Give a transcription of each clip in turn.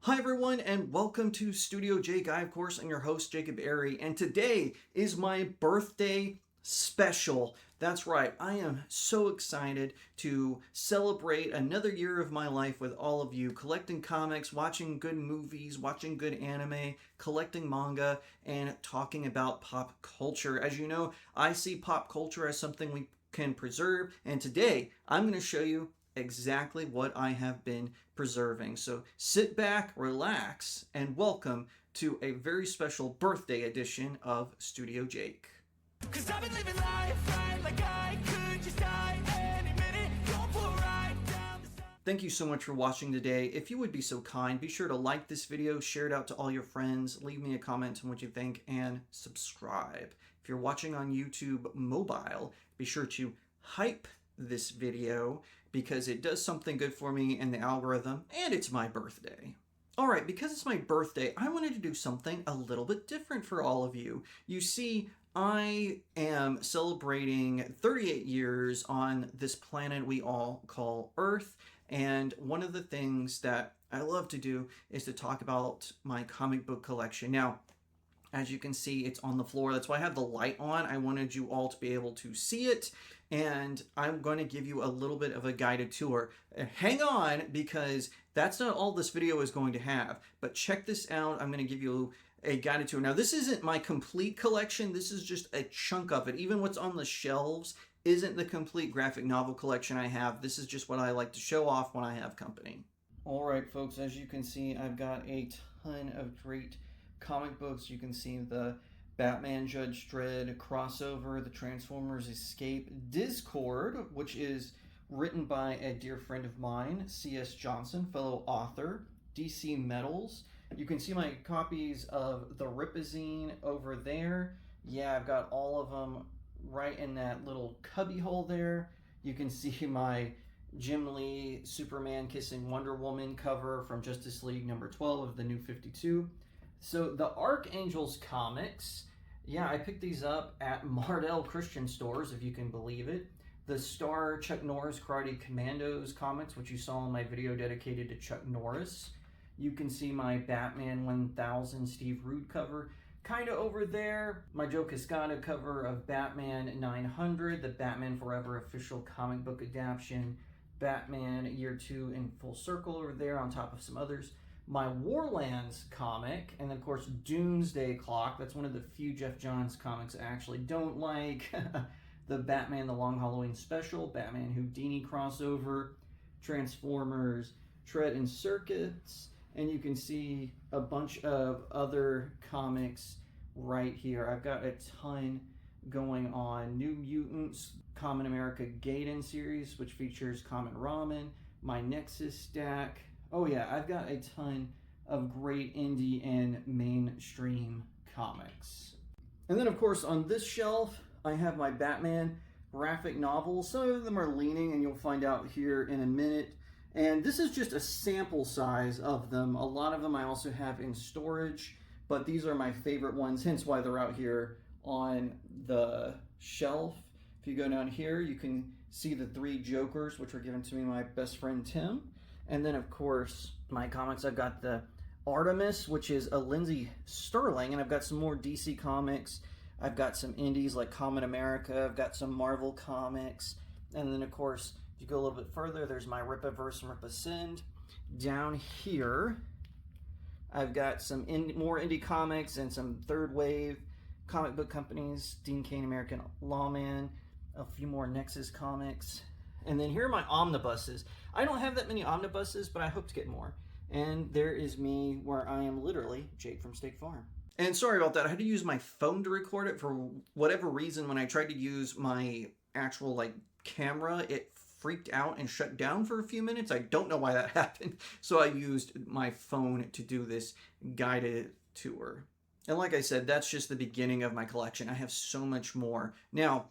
Hi everyone and welcome to StudioJake. I of course am your host Jacob Airy, and today is my birthday special. That's right, I am so excited to celebrate another year of my life with all of you, collecting comics, watching good movies, watching good anime, collecting manga, and talking about pop culture. As you know, I see pop culture as something we can preserve, and today I'm going to show you exactly what I have been preserving. So sit back, relax, and welcome to a very special birthday edition of Studio Jake. Cause I've been living life right like I could just die any minute. Going for a ride down the side. Thank you so much for watching today. If you would be so kind, be sure to like this video, share it out to all your friends, leave me a comment on what you think, and subscribe. If you're watching on YouTube mobile, be sure to hype this video because it does something good for me in the algorithm, and it's my birthday. Alright, because it's my birthday, I wanted to do something a little bit different for all of you. You see, I am celebrating 38 years on this planet we all call Earth, and one of the things that I love to do is to talk about my comic book collection. Now, as you can see, it's on the floor. That's why I have the light on. I wanted you all to be able to see it, and I'm going to give you a little bit of a guided tour. Hang on, because that's not all this video is going to have, but check this out. I'm going to give you a guided tour. Now, this isn't my complete collection. This is just a chunk of it. Even what's on the shelves isn't the complete graphic novel collection I have. This is just what I like to show off when I have company. All right, folks, as you can see, I've got a ton of great comic books. You can see the Batman Judge Dredd crossover, the Transformers Escape, Discord, which is written by a dear friend of mine, C.S. Johnson, fellow author, DC Metals. You can see my copies of the Ripazine over there. Yeah, I've got all of them right in that little cubby hole there. You can see my Jim Lee Superman kissing Wonder Woman cover from Justice League number 12 of the New 52. So the Archangels comics, yeah, I picked these up at Mardell Christian stores, if you can believe it. The Star Chuck Norris Karate Commandos comics, which you saw in my video dedicated to Chuck Norris. You can see my Batman 1000 Steve Rude cover kind of over there. My Joe Cascada cover of Batman 900, the Batman Forever official comic book adaptation. Batman Year 2 in full circle over there on top of some others. My Warlands comic, and of course Doomsday Clock. That's one of the few Jeff Johns comics I actually don't like. The Batman The Long Halloween Special, Batman Houdini crossover, Transformers Tread and Circuits, and you can see a bunch of other comics right here. I've got a ton going on. New Mutants, Common America Gaiden series, which features Common Ramen, my Nexus stack. Oh yeah, I've got a ton of great indie and mainstream comics. And then of course on this shelf, I have my Batman graphic novels. Some of them are leaning, and you'll find out here in a minute. And this is just a sample size of them. A lot of them I also have in storage, but these are my favorite ones, hence why they're out here on the shelf. If you go down here, you can see the 3 Jokers, which were given to me by my best friend Tim. And then, of course, my comics, I've got the Artemis, which is a Lindsay Sterling, and I've got some more DC comics. I've got some indies like Common America. I've got some Marvel comics. And then, of course, if you go a little bit further, there's my Rip-A-Verse and Rip-A-Send. Down here, I've got some more indie comics and some third wave comic book companies. Dean Cain, American Lawman, a few more Nexus comics. And then here are my omnibuses. I don't have that many omnibuses, but I hope to get more. And there is me, where I am literally Jake from State Farm. And sorry about that. I had to use my phone to record it for whatever reason. When I tried to use my actual camera, it freaked out and shut down for a few minutes. I don't know why that happened. So I used my phone to do this guided tour. And like I said, that's just the beginning of my collection. I have so much more. Now,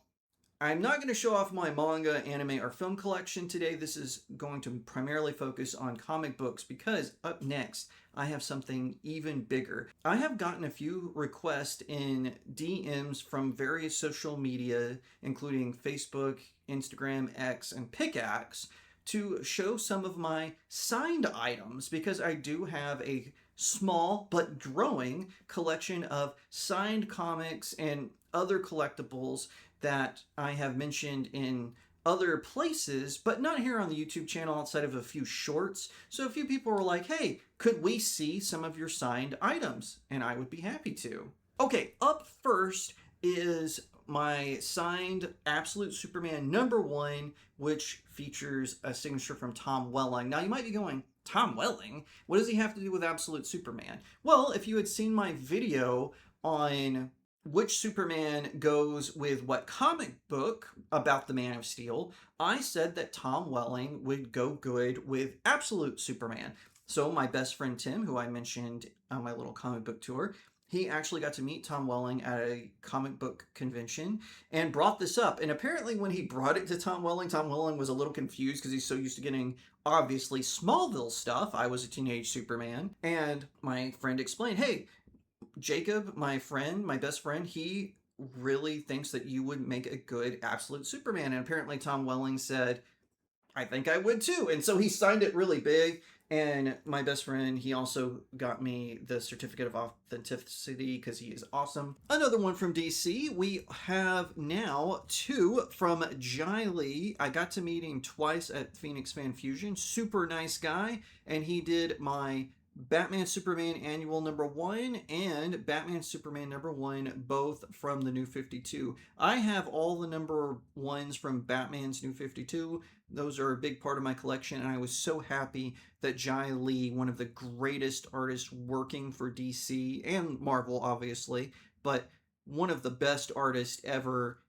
I'm not going to show off my manga, anime, or film collection today. This is going to primarily focus on comic books because up next, I have something even bigger. I have gotten a few requests in DMs from various social media, including Facebook, Instagram, X, and PickAx, to show some of my signed items because I do have a small but growing collection of signed comics and other collectibles that I have mentioned in other places, but not here on the YouTube channel outside of a few shorts. So a few people were like, hey, could we see some of your signed items? And I would be happy to. Okay, up first is my signed Absolute Superman #1, which features a signature from Tom Welling. Now you might be going, Tom Welling? What does he have to do with Absolute Superman? Well, if you had seen my video on which Superman goes with what comic book about the Man of Steel, I said that Tom Welling would go good with Absolute Superman. So my best friend Tim, who I mentioned on my little comic book tour, he actually got to meet Tom Welling at a comic book convention and brought this up. And apparently when he brought it to Tom Welling was a little confused because he's so used to getting, obviously, Smallville stuff. I was a teenage Superman. And my friend explained, hey, Jacob, my friend, my best friend, he really thinks that you would make a good Absolute Superman. And apparently Tom Welling said, I think I would too. And so he signed it really big. And my best friend, he also got me the certificate of authenticity because he is awesome. Another one from DC. We have now 2 from Jai Lee. I got to meet him twice at Phoenix Fan Fusion. Super nice guy. And he did my Batman Superman Annual #1 and Batman Superman #1, both from the New 52. I have all the #1s from Batman's New 52. Those are a big part of my collection, and I was so happy that Jai Lee, one of the greatest artists working for DC and Marvel, obviously, but one of the best artists ever,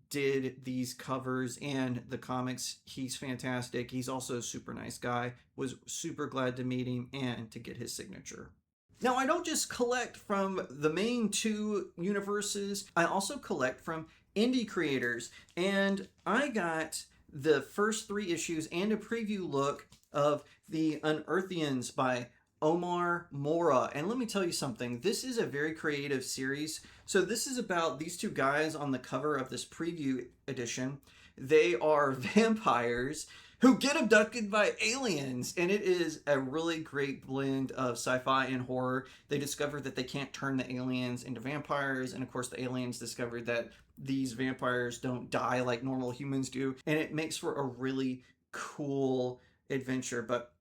did these covers and the comics. He's fantastic. He's also a super nice guy. Was super glad to meet him and to get his signature. Now, I don't just collect from the main 2 universes. I also collect from indie creators. And I got the first 3 issues and a preview look of The Unearthians by Omar Mora. And let me tell you something, this is a very creative series. So this is about these 2 guys on the cover of this preview edition. They are vampires who get abducted by aliens, and it is a really great blend of sci-fi and horror. They discover that they can't turn the aliens into vampires, and of course the aliens discover that these vampires don't die like normal humans do, and it makes for a really cool adventure. But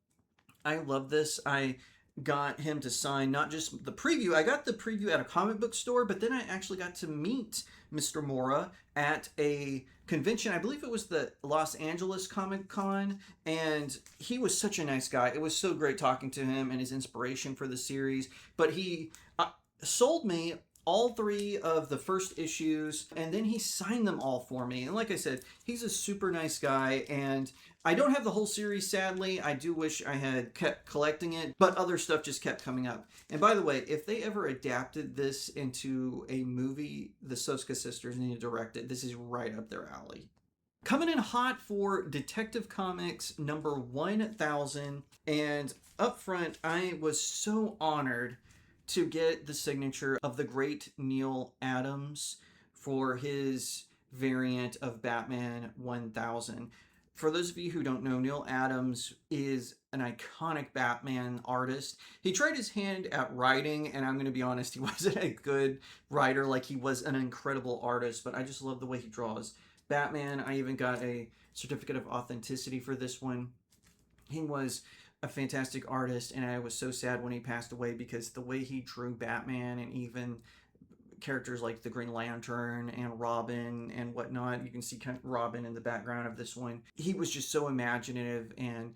I love this. I got him to sign not just the preview. I got the preview at a comic book store, but then I actually got to meet Mr. Mora at a convention. I believe it was the Los Angeles Comic Con, and he was such a nice guy. It was so great talking to him and his inspiration for the series. But he sold me all 3 of the first issues, and then he signed them all for me. And like I said, he's a super nice guy, and I don't have the whole series, sadly. I do wish I had kept collecting it, but other stuff just kept coming up. And by the way, if they ever adapted this into a movie, the Soska sisters need to direct it. This is right up their alley. Coming in hot for Detective Comics #1000, and up front, I was so honored to get the signature of the great Neil Adams for his variant of Batman 1000. For those of you who don't know, Neil Adams is an iconic Batman artist. He tried his hand at writing, and I'm going to be honest, he wasn't a good writer. Like, he was an incredible artist, but I just love the way he draws Batman. I even got a certificate of authenticity for this one. He was a fantastic artist, and I was so sad when he passed away because the way he drew Batman and even characters like the Green Lantern and Robin and whatnot, you can see kind of Robin in the background of this one. He was just so imaginative, and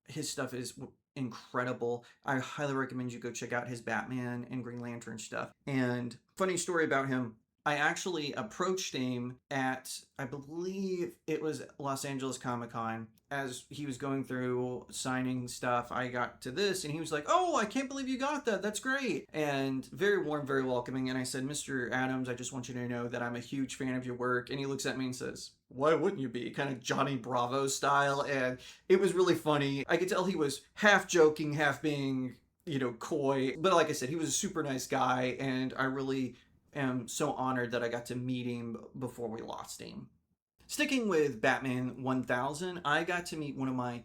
his stuff is incredible. I highly recommend you go check out his Batman and Green Lantern stuff. And funny story about him, I actually approached him at, I believe it was Los Angeles Comic Con. As he was going through signing stuff, I got to this, and he was like, oh, I can't believe you got that. That's great. And very warm, very welcoming. And I said, Mr. Adams, I just want you to know that I'm a huge fan of your work. And he looks at me and says, why wouldn't you be? Kind of Johnny Bravo style. And it was really funny. I could tell he was half joking, half being, coy. But like I said, he was a super nice guy, and I really am so honored that I got to meet him before we lost him. Sticking with Batman 1000, I got to meet one of my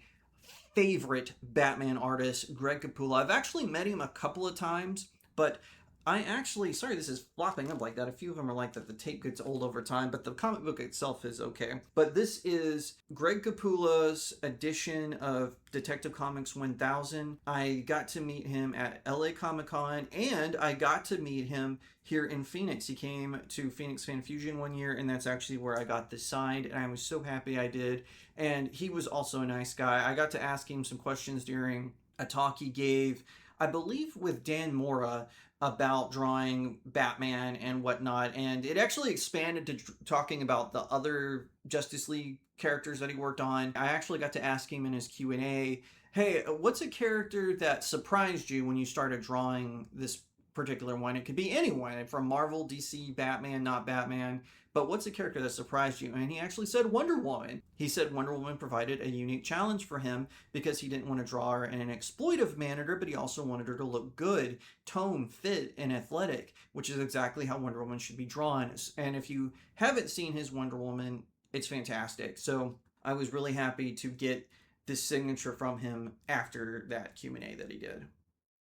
favorite Batman artist, Greg Capullo. I've actually met him a couple of times, but sorry this is flopping up like that. A few of them are like that. The tape gets old over time, but the comic book itself is okay. But this is Greg Capullo's edition of Detective Comics 1000. I got to meet him at LA Comic Con, and I got to meet him here in Phoenix. He came to Phoenix Fan Fusion one year, and that's actually where I got this signed, and I was so happy I did. And he was also a nice guy. I got to ask him some questions during a talk he gave, I believe with Dan Mora, about drawing Batman and whatnot, and it actually expanded to talking about the other Justice League characters that he worked on. I actually got to ask him in his Q&A, hey, what's a character that surprised you when you started drawing this particular one? It could be anyone from Marvel, DC, Batman, not Batman, but what's a character that surprised you? And he actually said Wonder Woman. He said Wonder Woman provided a unique challenge for him because he didn't want to draw her in an exploitive manner, but he also wanted her to look good, tone, fit, and athletic, which is exactly how Wonder Woman should be drawn. And if you haven't seen his Wonder Woman, it's fantastic. So I was really happy to get this signature from him after that Q&A that he did.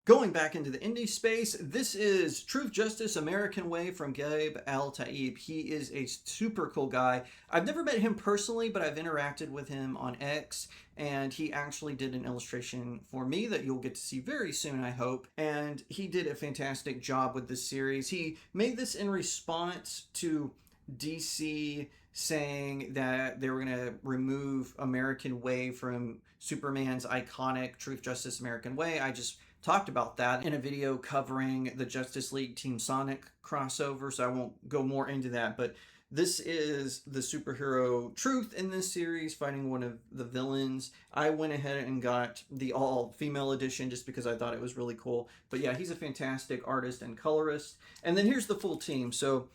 Going back into the indie space, this is Truth, Justice, American Way from Gabe Al-Taib. He is a super cool guy. I've never met him personally, but I've interacted with him on X, and he actually did an illustration for me that you'll get to see very soon, I hope. And he did a fantastic job with this series. He made this in response to DC saying that they were going to remove American Way from Superman's iconic Truth, Justice, American Way. I just talked about that in a video covering the Justice League Team Sonic crossover, so I won't go more into that, but this is the superhero Truth in this series fighting one of the villains. I went ahead and got the all-female edition just because I thought it was really cool. But yeah, he's a fantastic artist and colorist. And then here's the full team. So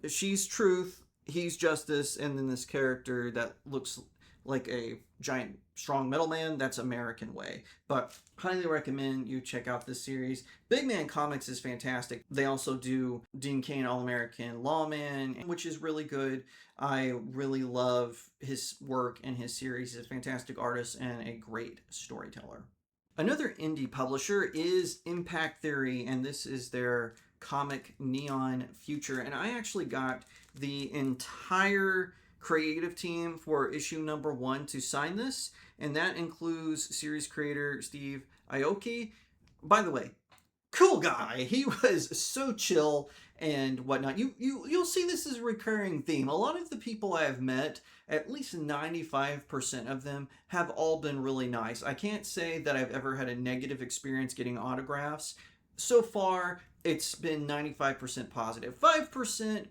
she's Truth, he's Justice, and then this character that looks like a giant strong metal man, that's American Way. But highly recommend you check out this series. Big Man Comics is fantastic. They also do Dean Cain All-American Lawman, which is really good. I really love his work and his series. He's a fantastic artist and a great storyteller. Another indie publisher is Impact Theory, and this is their comic Neon Future. And I actually got the entire creative team for issue number 1 to sign this, and that includes series creator Steve Aoki. By the way, cool guy. He was so chill and whatnot. You'll see this is a recurring theme. A lot of the people I have met, at least 95% of them, have all been really nice. I can't say that I've ever had a negative experience getting autographs. So far, it's been 95% positive. 5%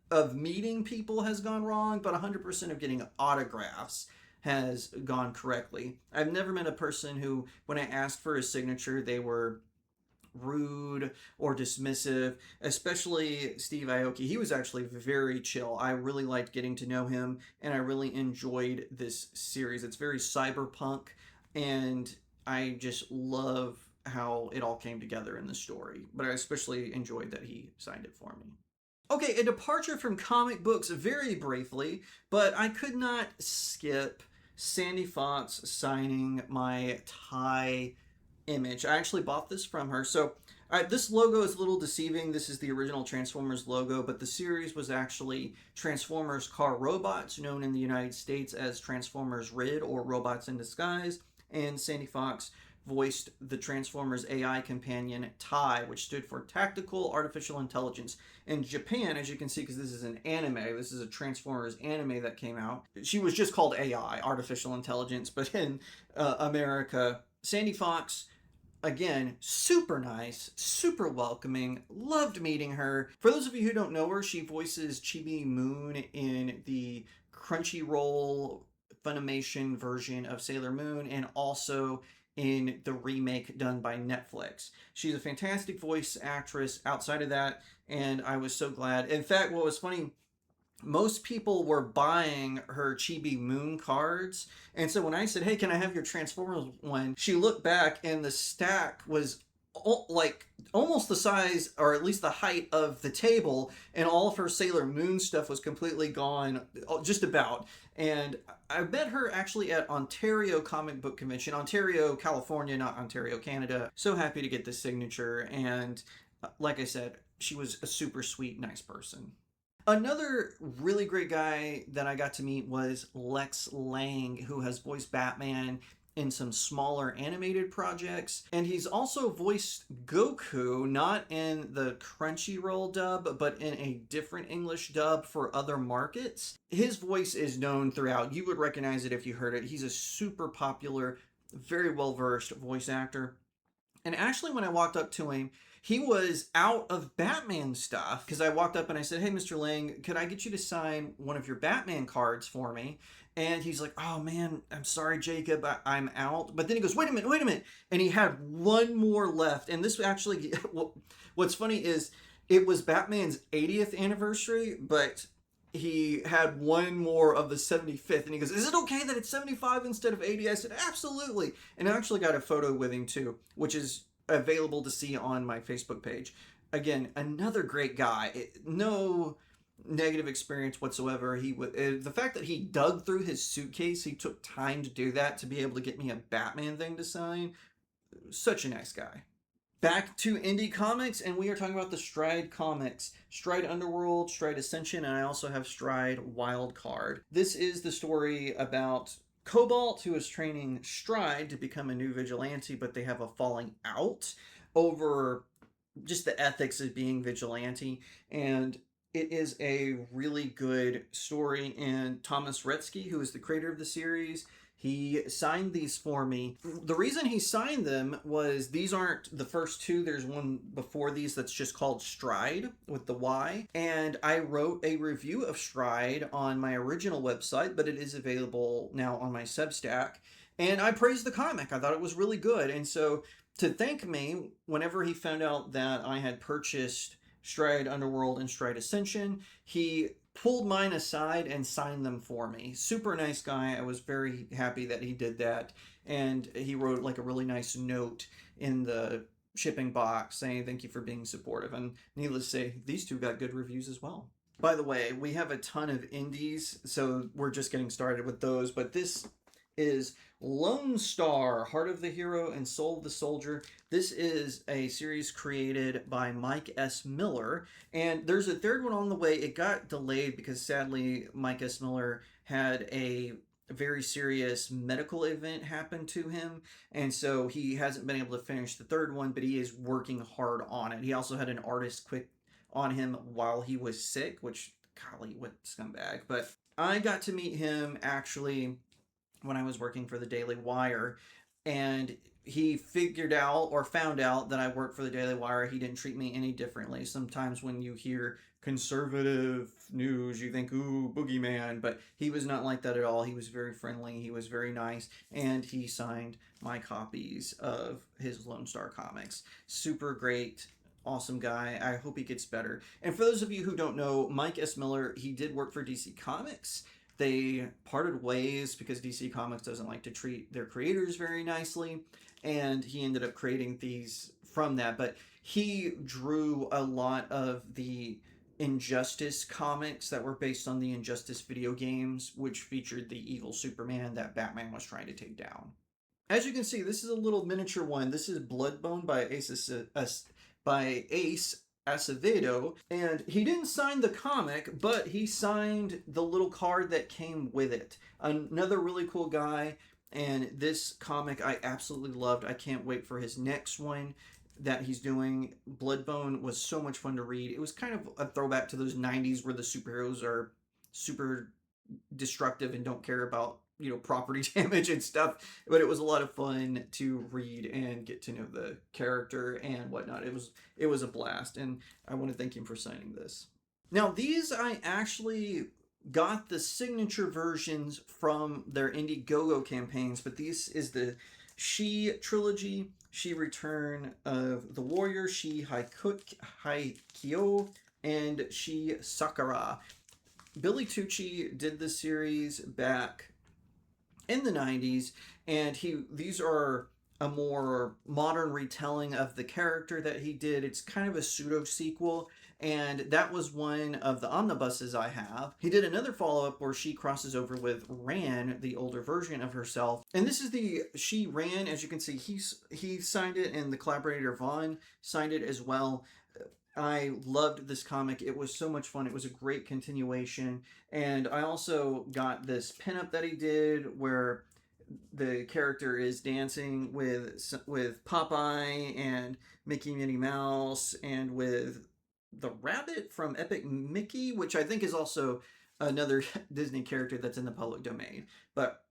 of meeting people has gone wrong, but 100% of getting autographs has gone correctly. I've never met a person who, when I asked for a signature, they were rude or dismissive, especially Steve Aoki. He was actually very chill. I really liked getting to know him, and I really enjoyed this series. It's very cyberpunk, and I just love how it all came together in the story, but I especially enjoyed that he signed it for me. Okay, a departure from comic books very briefly, but I could not skip Sandy Fox signing my tie image. I actually bought this from her. So this logo is a little deceiving. This is the original Transformers logo, but the series was actually Transformers Car Robots, known in the United States as Transformers RID, or Robots in Disguise, and Sandy Fox voiced the Transformers AI companion Tai, which stood for Tactical Artificial Intelligence. In Japan, as you can see, because this is an anime, this is a Transformers anime that came out, she was just called AI, Artificial Intelligence, but in America, Sandy Fox, again, super nice, super welcoming, loved meeting her. For those of you who don't know her, she voices Chibi Moon in the Crunchyroll Funimation version of Sailor Moon, and also in the remake done by Netflix. She's a fantastic voice actress outside of that, and I was so glad. In fact, what was funny, most people were buying her Chibi Moon cards, and so when I said, hey, can I have your Transformers one, she looked back and the stack was like almost the size, or at least the height of the table, and all of her Sailor Moon stuff was completely gone, just about. And I met her actually at Ontario Comic Book Convention, Ontario, California, not Ontario, Canada. So happy to get this signature, and like I said, she was a super sweet, nice person. Another really great guy that I got to meet was Lex Lang, who has voiced Batman in some smaller animated projects. And he's also voiced Goku, not in the Crunchyroll dub, but in a different English dub for other markets. His voice is known throughout. You would recognize it if you heard it. He's a super popular, very well versed voice actor. And actually, when I walked up to him, he was out of Batman stuff because I walked up and I said, "Hey, Mr. Lang, could I get you to sign one of your Batman cards for me?" And he's like, "Oh man, I'm sorry, Jacob, I'm out." But then he goes, wait a minute," and he had one more left. And this actually, what's funny is it was Batman's 80th anniversary, but he had one more of the 75th, and he goes, "Is it okay that it's 75 instead of 80?" I said, "Absolutely." And I actually got a photo with him too, which is available to see on my Facebook page. Again, another great guy. No negative experience whatsoever. He would the fact that he dug through his suitcase, he took time to do that to be able to get me a Batman thing to sign. Such a nice guy. Back to indie comics, and we are talking about the Stride comics. Stride Underworld, Stride Ascension, and I also have Stride Wildcard. This is the story about Cobalt, who is training Stride to become a new vigilante, but they have a falling out over just the ethics of being vigilante. And it is a really good story. And Thomas Retzky, who is the creator of the series, he signed these for me. The reason he signed them was these aren't the first two. There's one before these that's just called Stride with the Y. And I wrote a review of Stride on my original website, but it is available now on my Substack. And I praised the comic. I thought it was really good. And so to thank me, whenever he found out that I had purchased Stride Underworld and Stride Ascension, he pulled mine aside and signed them for me. Super nice guy. I was very happy that he did that. And he wrote like a really nice note in the shipping box saying thank you for being supportive. And needless to say, these two got good reviews as well. By the way, we have a ton of indies, so we're just getting started with those. But this is Lone Star, Heart of the Hero and Soul of the Soldier. This is a series created by Mike S. Miller, and there's a third one on the way. It got delayed because sadly Mike S. Miller had a very serious medical event happen to him, and so he hasn't been able to finish the third one, but he is working hard on it. He also had an artist quit on him while he was sick, which, golly, what scumbag. But I got to meet him actually when I was working for the Daily Wire, and he figured out or found out that I worked for the Daily Wire. He didn't treat me any differently. Sometimes when you hear conservative news, you think, ooh, boogeyman, but he was not like that at all. He was very friendly, he was very nice, and he signed my copies of his Lone Star comics. Super great. Awesome guy. I hope he gets better. And for those of you who don't know, Mike S. Miller, he did work for DC Comics. They parted ways because DC Comics doesn't like to treat their creators very nicely, and he ended up creating these from that. But he drew a lot of the Injustice comics that were based on the Injustice video games, which featured the evil Superman that Batman was trying to take down. As you can see, this is a little miniature one. This is Bloodbone by Ace Acevedo, and he didn't sign the comic, but he signed the little card that came with it. Another really cool guy, and this comic I absolutely loved. I can't wait for his next one that he's doing. Bloodbone was so much fun to read. It was kind of a throwback to those 90s where the superheroes are super destructive and don't care about property damage and stuff, but it was a lot of fun to read and get to know the character and whatnot. It was a blast, and I want to thank him for signing this. Now these I actually got the signature versions from their Indiegogo campaigns, but this is the She trilogy, She Return of the Warrior, She Haikyo, and She Sakura. Billy Tucci did this series back in the 90s, and these are a more modern retelling of the character that he did. It's kind of a pseudo sequel, and that was one of the omnibuses I have. He did another follow-up where she crosses over with Ran, the older version of herself, and this is the She Ran. As you can see, he signed it, and the collaborator Vaughn signed it as well. I loved this comic. It was so much fun. It was a great continuation. And I also got this pinup that he did where the character is dancing with Popeye and Mickey Minnie Mouse and with the rabbit from Epic Mickey, which I think is also another Disney character that's in the public domain. But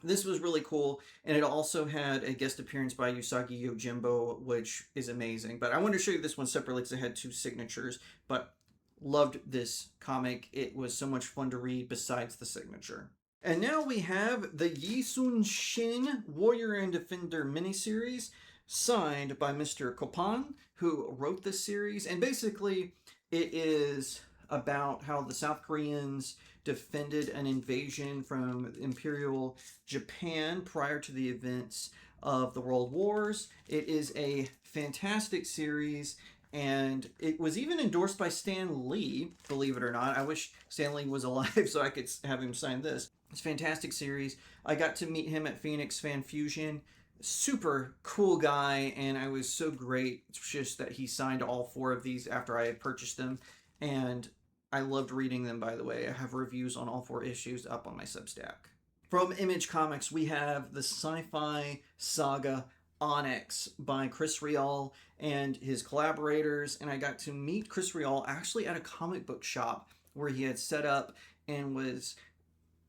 this was really cool, and it also had a guest appearance by Usagi Yojimbo, which is amazing. But I wanted to show you this one separately because it had two signatures, but loved this comic. It was so much fun to read besides the signature. And now we have the Yisun Shin Warrior and Defender miniseries, signed by Mr. Kopan, who wrote this series. And basically, it is about how the South Koreans defended an invasion from Imperial Japan prior to the events of the World Wars. It is a fantastic series, and it was even endorsed by Stan Lee, believe it or not. I wish Stan Lee was alive so I could have him sign this. It's a fantastic series. I got to meet him at Phoenix Fan Fusion. Super cool guy, and I was so great just that he signed all 4 of these after I had purchased them, and I loved reading them, by the way. I have reviews on all 4 issues up on my Substack. From Image Comics, we have the sci-fi saga Onyx by Chris Rial and his collaborators, and I got to meet Chris Rial actually at a comic book shop where he had set up and was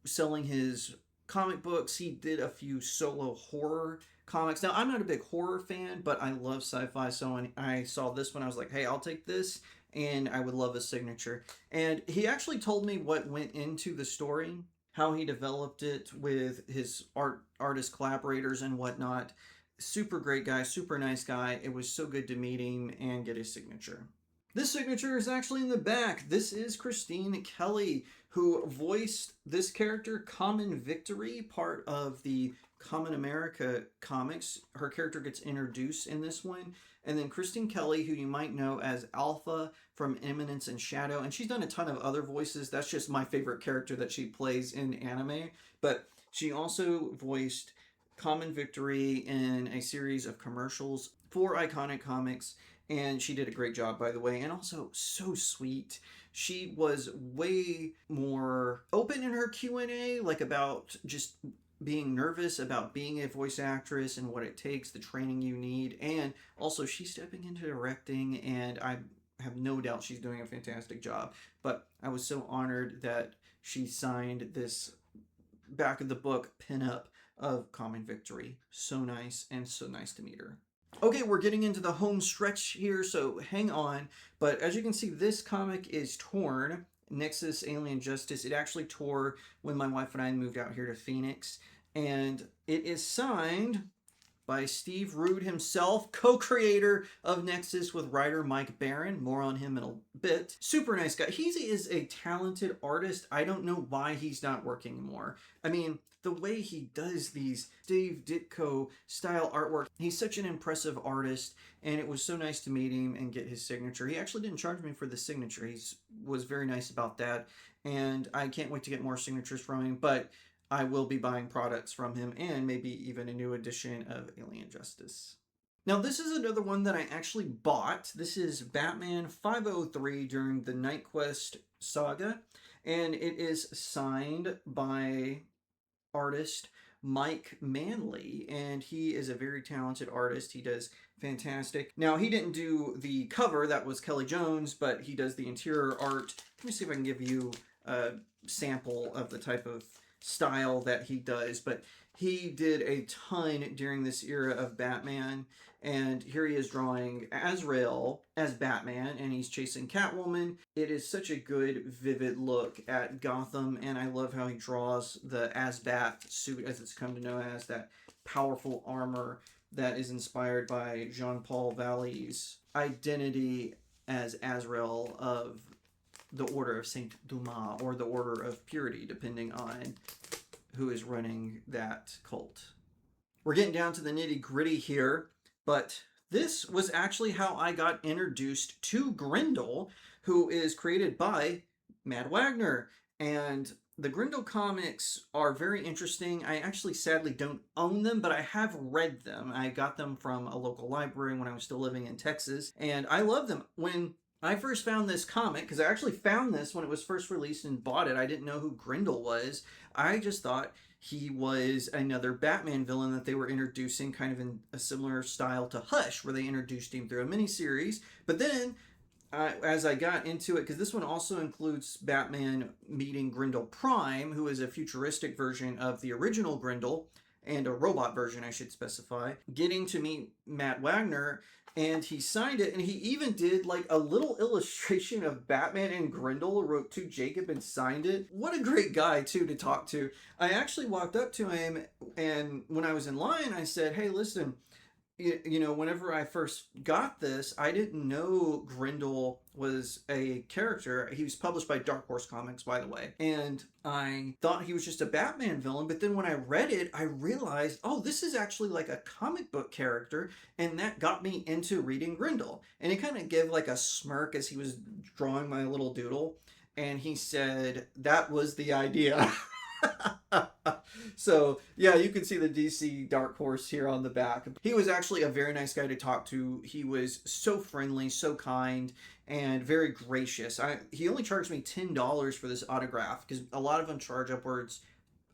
selling his comic books. He did a few solo horror comics. Now, I'm not a big horror fan, but I love sci-fi, so when I saw this one, I was like, hey, I'll take this, and I would love a signature. And he actually told me what went into the story, how he developed it with his artist collaborators and whatnot. Super great guy, super nice guy. It was so good to meet him and get his signature. This signature is actually in the back. This is Christine Kelly, who voiced this character, Common Victory, part of the Common America comics. Her character gets introduced in this one. And then Christine Kelly, who you might know as Alpha from Eminence and Shadow. And she's done a ton of other voices. That's just my favorite character that she plays in anime. But she also voiced Common Victory in a series of commercials for Iconic Comics. And she did a great job, by the way, and also so sweet. She was way more open in her Q&A, like about just being nervous about being a voice actress and what it takes, the training you need. And also, she's stepping into directing, and I have no doubt she's doing a fantastic job. But I was so honored that she signed this back of the book pinup of Common Victory. So nice, and so nice to meet her. Okay, we're getting into the home stretch here, so hang on. But as you can see, this comic is torn. Nexus Alien Justice. It actually tore when my wife and I moved out here to Phoenix. And it is signed by Steve Rude himself, co-creator of Nexus with writer Mike Barron. More on him in a bit. Super nice guy. He is a talented artist. I don't know why he's not working more. I mean, the way he does these Dave Ditko style artwork, he's such an impressive artist, and it was so nice to meet him and get his signature. He actually didn't charge me for the signature. He was very nice about that, and I can't wait to get more signatures from him, but I will be buying products from him and maybe even a new edition of Alien Justice. Now, this is another one that I actually bought. This is Batman 503 during the Night Quest saga, and it is signed by artist Mike Manley, and he is a very talented artist. He does fantastic. Now, he didn't do the cover, that was Kelly Jones, but he does the interior art. Let me see if I can give you a sample of the type of style that he does, but he did a ton during this era of Batman, and here he is drawing Azrael as Batman, and he's chasing Catwoman. It is such a good, vivid look at Gotham, and I love how he draws the Asbat suit, as it's come to know as, that powerful armor that is inspired by Jean-Paul Vallée's identity as Azrael of the Order of Saint Dumas, or the Order of Purity, depending on who is running that cult. we're getting down to the nitty gritty here, but this was actually how I got introduced to Grindel, who is created by Matt Wagner. And the Grindel comics are very interesting. I actually sadly don't own them, but I have read them. I got them from a local library when I was still living in Texas, and I love them. When I first found this comic, because I actually found this when it was first released and bought it, I didn't know who Grindel was. I just thought he was another Batman villain that they were introducing kind of in a similar style to Hush, where they introduced him through a miniseries. But then as I got into it, because this one also includes Batman meeting Grindel Prime, who is a futuristic version of the original Grindel, and a robot version, I should specify, getting to meet Matt Wagner, and he signed it, and he even did like a little illustration of Batman and Grindel, wrote to Jacob and signed it. What a great guy, too, to talk to. I actually walked up to him, and when I was in line, I said, hey, listen, you know, whenever I first got this, I didn't know Grindel was a character. He was published by Dark Horse Comics, by the way. And I thought he was just a Batman villain. But then when I read it, I realized, oh, this is actually like a comic book character. And that got me into reading Grindel. And he kind of gave like a smirk as he was drawing my little doodle. And he said, that was the idea. So yeah, you can see the DC Dark Horse here on the back. He was actually a very nice guy to talk to. He was so friendly, so kind, and very gracious. He only charged me $10 for this autograph, because a lot of them charge upwards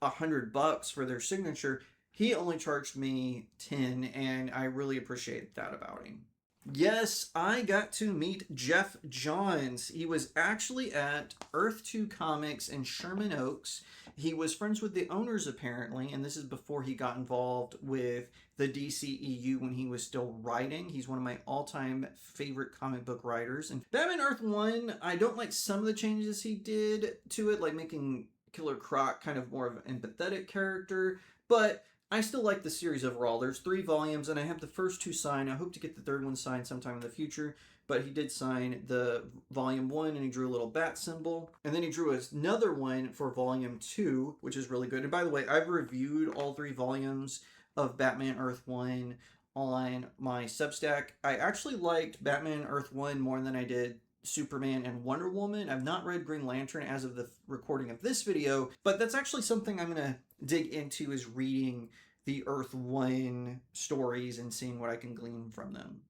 $100 for their signature. He only charged me 10, and I really appreciate that about him. Yes, I got to meet Jeff Johns. He was actually at Earth 2 Comics in Sherman Oaks. He was friends with the owners, apparently, and this is before he got involved with the DCEU when he was still writing. He's one of my all-time favorite comic book writers. And Batman Earth 1, I don't like some of the changes he did to it, like making Killer Croc kind of more of an empathetic character, but I still like the series overall. There's 3 volumes, and I have the first 2 signed. I hope to get the 3rd one signed sometime in the future, but he did sign the volume 1, and he drew a little bat symbol. And then he drew another one for volume 2, which is really good. And by the way, I've reviewed all 3 volumes of Batman Earth 1 on my Substack. I actually liked Batman Earth 1 more than I did Superman and Wonder Woman. I've not read Green Lantern as of the recording of this video, but that's actually something I'm going to dig into, is reading the Earth 1 stories and seeing what I can glean from them.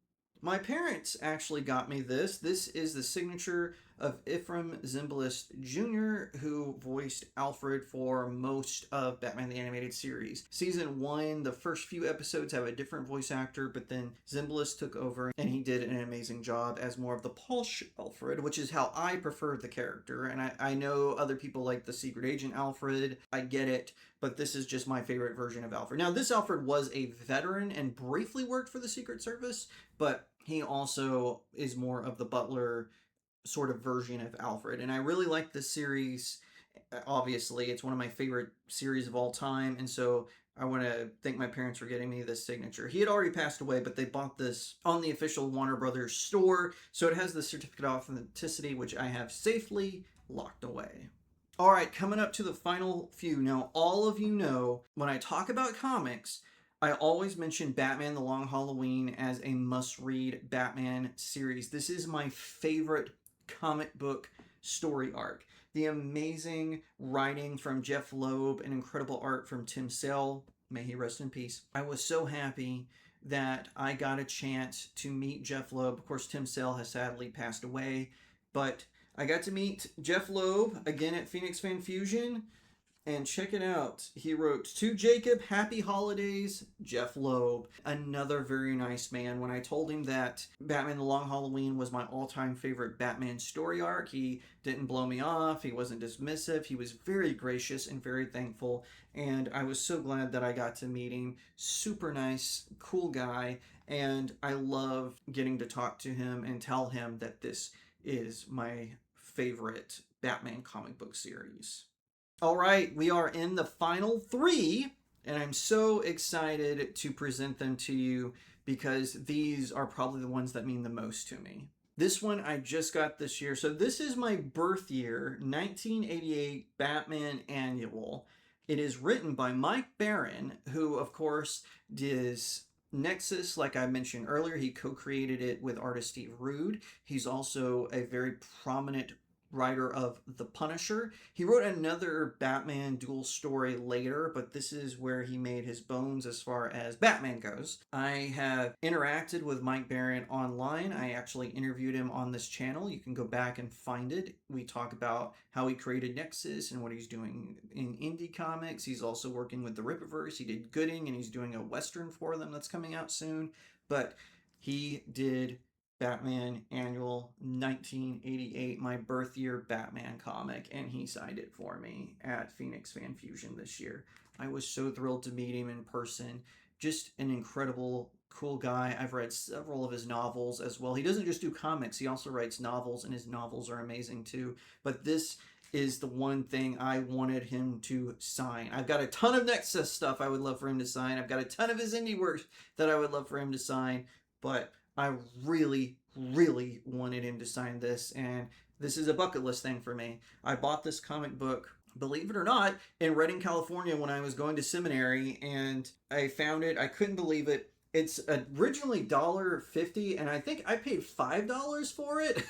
My parents actually got me this. This is the signature of Ephraim Zimbalist Jr., who voiced Alfred for most of Batman the Animated Series. Season 1, the first few episodes have a different voice actor, but then Zimbalist took over, and he did an amazing job as more of the Pulse Alfred, which is how I prefer the character. And I know other people like the Secret Agent Alfred. I get it, but this is just my favorite version of Alfred. Now, this Alfred was a veteran and briefly worked for the Secret Service, but he also is more of the butler sort of version of Alfred. And I really like this series. Obviously, it's one of my favorite series of all time. And so I want to thank my parents for getting me this signature. He had already passed away, but they bought this on the official Warner Brothers store. So it has the certificate of authenticity, which I have safely locked away. All right, coming up to the final few. Now, all of you know, when I talk about comics, I always mention Batman The Long Halloween as a must-read Batman series. This is my favorite comic book story arc. The amazing writing from Jeff Loeb and incredible art from Tim Sale. May he rest in peace. I was so happy that I got a chance to meet Jeff Loeb. Of course, Tim Sale has sadly passed away, but I got to meet Jeff Loeb again at Phoenix Fan Fusion. And check it out. He wrote, "To Jacob, happy holidays, Jeff Loeb." Another very nice man. When I told him that Batman The Long Halloween was my all-time favorite Batman story arc, he didn't blow me off. He wasn't dismissive. He was very gracious and very thankful. And I was so glad that I got to meet him. Super nice, cool guy. And I love getting to talk to him and tell him that this is my favorite Batman comic book series. All right, we are in the final 3, and I'm so excited to present them to you because these are probably the ones that mean the most to me. This one I just got this year. So this is my birth year, 1988 Batman Annual. It is written by Mike Baron, who, of course, is Nexus, like I mentioned earlier. He co created it with artist Steve Rude. He's also a very prominent writer of The Punisher. He wrote another Batman dual story later, but this is where he made his bones as far as Batman goes. I have interacted with Mike Baron online. I actually interviewed him on this channel. You can go back and find it. We talk about how he created Nexus and what he's doing in indie comics. He's also working with the Rippaverse. He did Gooding, and he's doing a Western for them that's coming out soon. But he did Batman Annual 1988, my birth year Batman comic, and he signed it for me at Phoenix Fan Fusion this year. I was so thrilled to meet him in person. Just an incredible, cool guy. I've read several of his novels as well. He doesn't just do comics, he also writes novels, and his novels are amazing too. But this is the one thing I wanted him to sign. I've got a ton of Nexus stuff I would love for him to sign. I've got a ton of his indie works that I would love for him to sign, but I really, really wanted him to sign this, and this is a bucket list thing for me. I bought this comic book, believe it or not, in Redding, California when I was going to seminary, and I found it. I couldn't believe it. It's originally $1.50, and I think I paid $5 for it.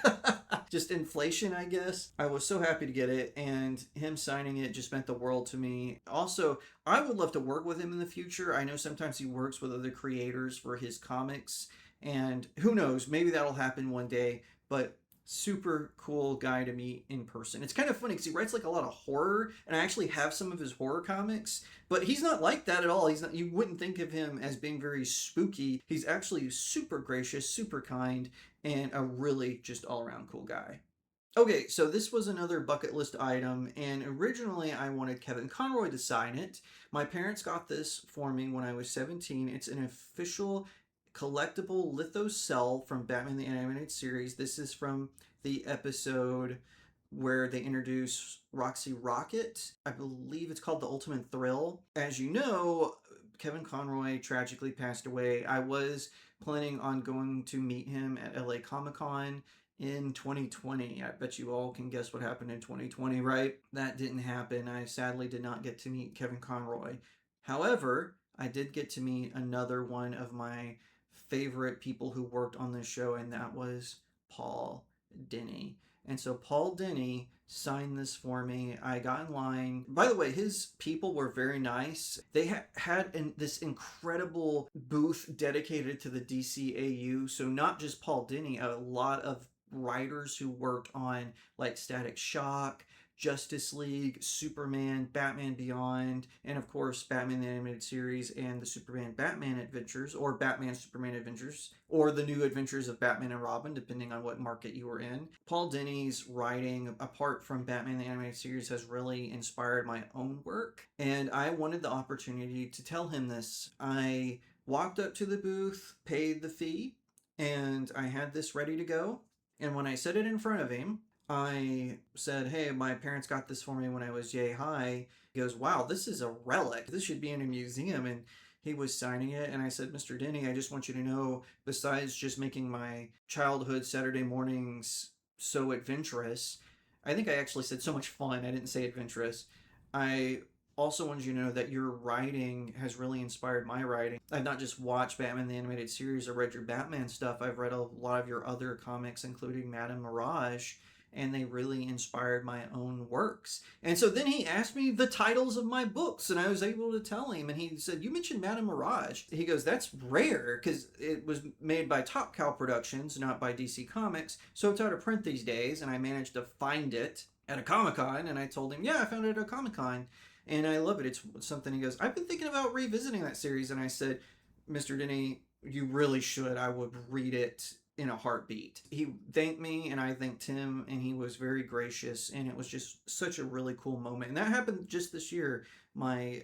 Just inflation, I guess. I was so happy to get it, and him signing it just meant the world to me. Also, I would love to work with him in the future. I know sometimes he works with other creators for his comics, and who knows, maybe that'll happen one day, but super cool guy to meet in person. It's kind of funny because he writes like a lot of horror, and I actually have some of his horror comics, but he's not like that at all. He's not, you wouldn't think of him as being very spooky. He's actually super gracious, super kind, and a really just all-around cool guy. Okay, so this was another bucket list item, and originally I wanted Kevin Conroy to sign it. My parents got this for me when I was 17. It's an official collectible litho cell from Batman the Animated Series. This is from the episode where they introduce Roxy Rocket. I believe it's called The Ultimate Thrill. As you know, Kevin Conroy tragically passed away. I was planning on going to meet him at LA Comic Con in 2020. I bet you all can guess what happened in 2020, right? That didn't happen. I sadly did not get to meet Kevin Conroy. However, I did get to meet another one of my favorite people who worked on this show, and that was Paul Dini. And so Paul Dini signed this for me. I got in line. By the way, his people were very nice. They had this incredible booth dedicated to the DCAU. So not just Paul Dini, a lot of writers who worked on like Static Shock, Justice League, Superman, Batman Beyond, and of course Batman the Animated Series and the Superman Batman Adventures, or Batman Superman Adventures, or the New Adventures of Batman and Robin, depending on what market you were in. Paul Dini's writing, apart from Batman the Animated Series, has really inspired my own work, and I wanted the opportunity to tell him this. I walked up to the booth, paid the fee, and I had this ready to go. And when I set it in front of him, I said, hey, my parents got this for me when I was yay high. He goes, wow, this is a relic. This should be in a museum. And he was signing it. And I said, Mr. Denny, I just want you to know, besides just making my childhood Saturday mornings so adventurous, I think I actually said so much fun. I didn't say adventurous. I also wanted you to know that your writing has really inspired my writing. I've not just watched Batman the Animated Series or read your Batman stuff. I've read a lot of your other comics, including Madame Mirage, and they really inspired my own works. And so then he asked me the titles of my books, and I was able to tell him, and he said, you mentioned Madame Mirage. He goes, that's rare, because it was made by Top Cow Productions, not by DC Comics, so it's out of print these days, and I managed to find it at a Comic-Con, and I told him, yeah, I found it at a Comic-Con, and I love it. It's something. He goes, I've been thinking about revisiting that series, and I said, Mr. Denny, you really should. I would read it in a heartbeat. He thanked me, and I thanked him, and he was very gracious, and it was just such a really cool moment. And that happened just this year. My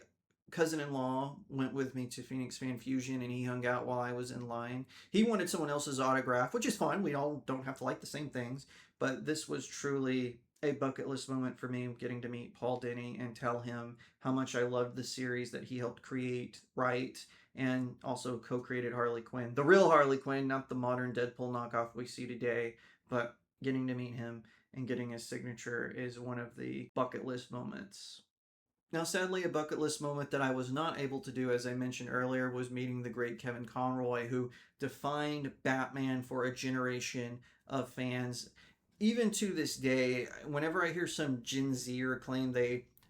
cousin-in-law went with me to Phoenix Fan Fusion, and he hung out while I was in line. He wanted someone else's autograph, which is fine. We all don't have to like the same things, but this was truly a bucket list moment for me, getting to meet Paul Dini and tell him how much I loved the series that he helped create, write, and also co-created Harley Quinn. The real Harley Quinn, not the modern Deadpool knockoff we see today, but getting to meet him and getting his signature is one of the bucket list moments. Now, sadly, a bucket list moment that I was not able to do, as I mentioned earlier, was meeting the great Kevin Conroy, who defined Batman for a generation of fans. Even to this day, whenever I hear some Gen Zer claim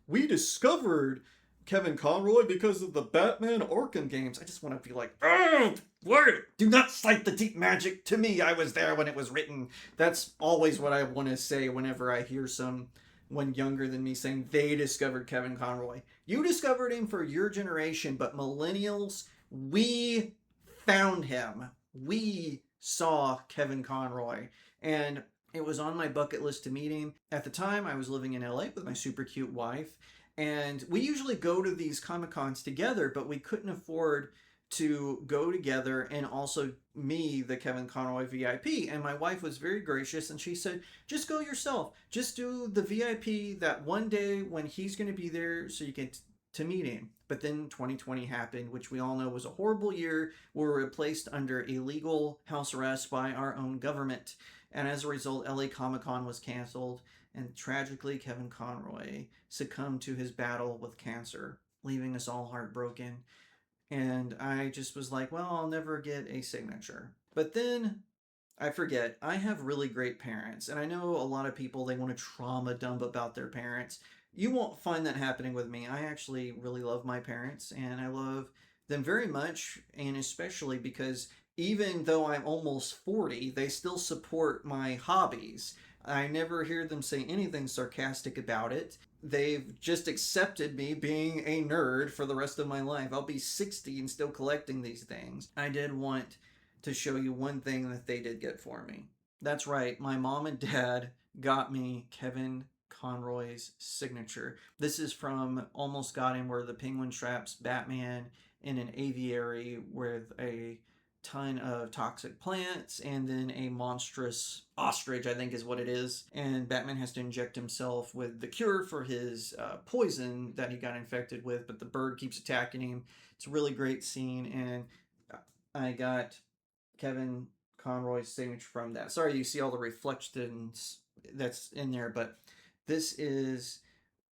we discovered Kevin Conroy because of the Batman Arkham games, I just want to be like, oh, word! Do not cite the deep magic to me. I was there when it was written. That's always what I want to say whenever I hear someone younger than me saying they discovered Kevin Conroy. You discovered him for your generation, but millennials, we found him. We saw Kevin Conroy. And it was on my bucket list to meet him. At the time, I was living in LA with my super cute wife. And we usually go to these Comic Cons together, but we couldn't afford to go together and also me, the Kevin Conroy VIP. And my wife was very gracious and she said, just go yourself. Just do the VIP that one day when he's going to be there so you can to meet him. But then 2020 happened, which we all know was a horrible year. We were placed under illegal house arrest by our own government. And as a result, LA Comic Con was canceled. And tragically, Kevin Conroy succumbed to his battle with cancer, leaving us all heartbroken. And I just was like, well, I'll never get a signature. But then I forget, I have really great parents. And I know a lot of people, they want to trauma dump about their parents. You won't find that happening with me. I actually really love my parents and I love them very much. And especially because even though I'm almost 40, they still support my hobbies. I never hear them say anything sarcastic about it. They've just accepted me being a nerd for the rest of my life. I'll be 60 and still collecting these things. I did want to show you one thing that they did get for me. That's right, my mom and dad got me Kevin Conroy's signature. This is from Almost Got Him, where the penguin traps Batman in an aviary with a ton of toxic plants and then a monstrous ostrich, I think is what it is. And Batman has to inject himself with the cure for his poison that he got infected with, but the bird keeps attacking him. It's a really great scene, and I got Kevin Conroy's signature from that. Sorry, you see all the reflections that's in there, but this is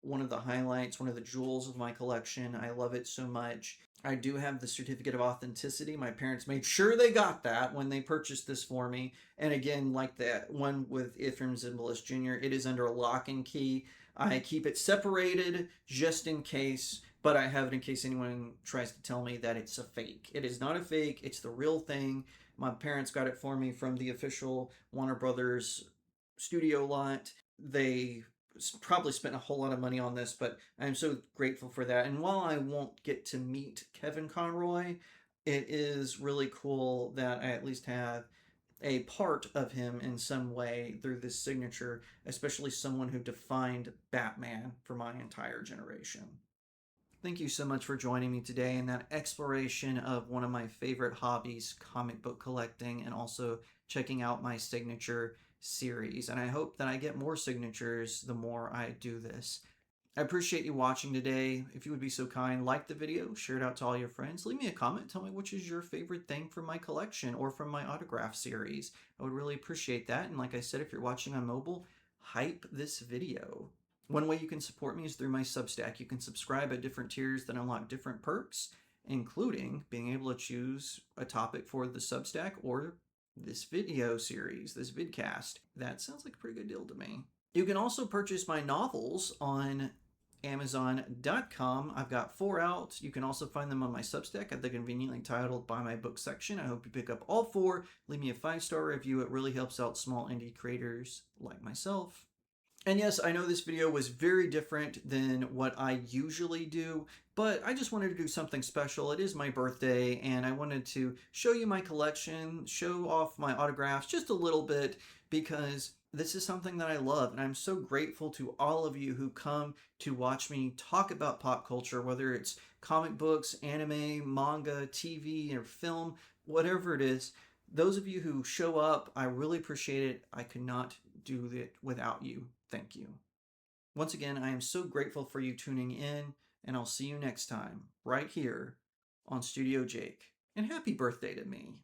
one of the highlights, one of the jewels of my collection. I love it so much. I do have the certificate of authenticity. My parents made sure they got that when they purchased this for me. And again, like that one with Ephraim Zimbalist Jr., it is under lock and key. I keep it separated just in case, but I have it in case anyone tries to tell me that it's a fake. It is not a fake, it's the real thing. My parents got it for me from the official Warner Brothers studio lot. They probably spent a whole lot of money on this, but I'm so grateful for that. And while I won't get to meet Kevin Conroy, it is really cool that I at least have a part of him in some way through this signature, especially someone who defined Batman for my entire generation. Thank you so much for joining me today in that exploration of one of my favorite hobbies, comic book collecting, and also checking out my signature series. And I hope that I get more signatures the more I do this. I appreciate you watching today. If you would be so kind, like the video, share it out to all your friends, leave me a comment, tell me which is your favorite thing from my collection or from my autograph series. I would really appreciate that. And like I said, if you're watching on mobile, hype this video. One way you can support me is through my Substack. You can subscribe at different tiers that unlock different perks, including being able to choose a topic for the Substack or this video series, this vidcast. That sounds like a pretty good deal to me. You can also purchase my novels on Amazon.com. I've got 4 out. You can also find them on my Substack at the conveniently titled Buy My Book section. I hope you pick up all 4. Leave me a 5-star review. It really helps out small indie creators like myself. And yes, I know this video was very different than what I usually do, but I just wanted to do something special. It is my birthday, and I wanted to show you my collection, show off my autographs just a little bit, because this is something that I love, and I'm so grateful to all of you who come to watch me talk about pop culture, whether it's comic books, anime, manga, TV, or film, whatever it is. Those of you who show up, I really appreciate it. I could not do it without you. Thank you. Once again, I am so grateful for you tuning in, and I'll see you next time, right here on Studio Jake. And happy birthday to me.